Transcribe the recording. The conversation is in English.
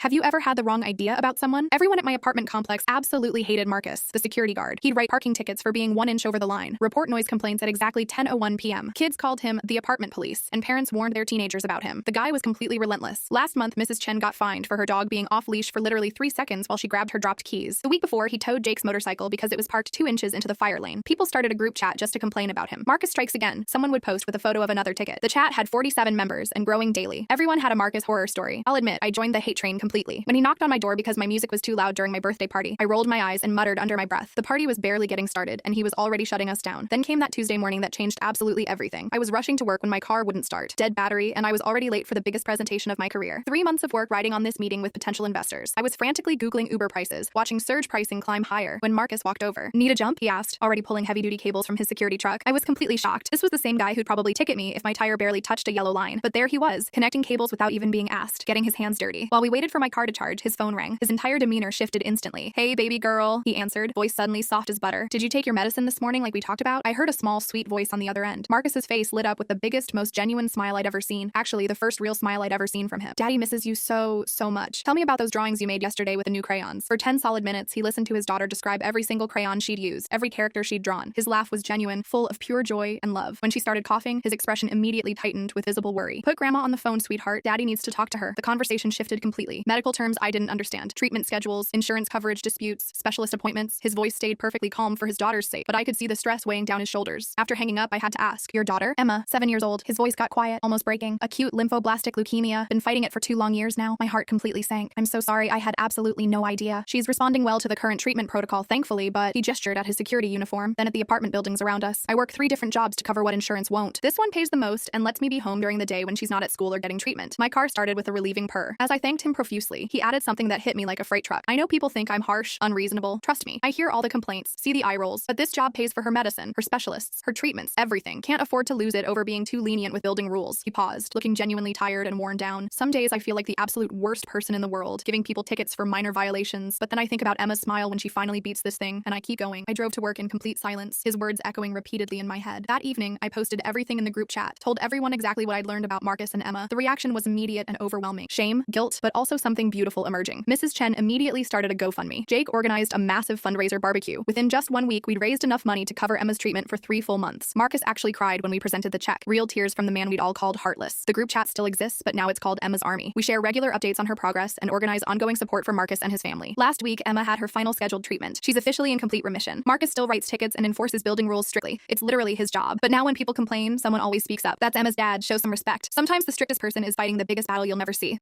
Have you ever had the wrong idea about someone? Everyone at my apartment complex absolutely hated Marcus, the security guard. He'd write parking tickets for being 1 inch over the line, report noise complaints at exactly 10:01 p.m. Kids called him the apartment police, and parents warned their teenagers about him. The guy was completely relentless. Last month, Mrs. Chen got fined for her dog being off leash for literally 3 seconds while she grabbed her dropped keys. The week before, he towed Jake's motorcycle because it was parked 2 inches into the fire lane. People started a group chat just to complain about him. Marcus strikes again. Someone would post with a photo of another ticket. The chat had 47 members and growing daily. Everyone had a Marcus horror story. I'll admit, I joined the hate train completely. When he knocked on my door because my music was too loud during my birthday party, I rolled my eyes and muttered under my breath. The party was barely getting started, and he was already shutting us down. Then came that Tuesday morning that changed absolutely everything. I was rushing to work when my car wouldn't start. Dead battery, and I was already late for the biggest presentation of my career. 3 months of work riding on this meeting with potential investors. I was frantically Googling Uber prices, watching surge pricing climb higher, when Marcus walked over. Need a jump? He asked, already pulling heavy-duty cables from his security truck. I was completely shocked. This was the same guy who'd probably ticket me if my tire barely touched a yellow line. But there he was, connecting cables without even being asked, getting his hands dirty. While we waited for my car to charge, his phone rang. His entire demeanor shifted instantly. "Hey, baby girl," he answered, voice suddenly soft as butter. "Did you take your medicine this morning like we talked about?" I heard a small, sweet voice on the other end. Marcus's face lit up with the biggest, most genuine smile I'd ever seen. Actually, the first real smile I'd ever seen from him. "Daddy misses you so much. Tell me about those drawings you made yesterday with the new crayons." For 10 solid minutes, he listened to his daughter describe every single crayon she'd used, every character she'd drawn. His laugh was genuine, full of pure joy and love. When she started coughing, his expression immediately tightened with visible worry. "Put grandma on the phone, sweetheart. Daddy needs to talk to her." The conversation shifted completely. Medical terms I didn't understand. Treatment schedules, insurance coverage disputes, specialist appointments. His voice stayed perfectly calm for his daughter's sake, but I could see the stress weighing down his shoulders. After hanging up, I had to ask, "Your daughter?" "Emma, 7 years old." His voice got quiet, almost breaking. "Acute lymphoblastic leukemia. Been fighting it for 2 long years now." My heart completely sank. "I'm so sorry. I had absolutely no idea. She's responding well to the current treatment protocol, thankfully," but he gestured at his security uniform, then at the apartment buildings around us. "I work 3 different jobs to cover what insurance won't. This one pays the most and lets me be home during the day when she's not at school or getting treatment." My car started with a relieving purr. As I thanked him profusely, he added something that hit me like a freight truck. "I know people think I'm harsh, unreasonable. Trust me, I hear all the complaints, see the eye rolls, but this job pays for her medicine, her specialists, her treatments, everything. Can't afford to lose it over being too lenient with building rules." He paused, looking genuinely tired and worn down. "Some days I feel like the absolute worst person in the world, giving people tickets for minor violations, but then I think about Emma's smile when she finally beats this thing, and I keep going." I drove to work in complete silence, his words echoing repeatedly in my head. That evening, I posted everything in the group chat, told everyone exactly what I'd learned about Marcus and Emma. The reaction was immediate and overwhelming. Shame, guilt, but also something beautiful emerging. Mrs. Chen immediately started a GoFundMe. Jake organized a massive fundraiser barbecue. Within just 1 week, we'd raised enough money to cover Emma's treatment for 3 full months. Marcus actually cried when we presented the check. Real tears from the man we'd all called heartless. The group chat still exists, but now it's called Emma's Army. We share regular updates on her progress and organize ongoing support for Marcus and his family. Last week, Emma had her final scheduled treatment. She's officially in complete remission. Marcus still writes tickets and enforces building rules strictly. It's literally his job. But now when people complain, someone always speaks up. "That's Emma's dad. Show some respect." Sometimes the strictest person is fighting the biggest battle you'll never see.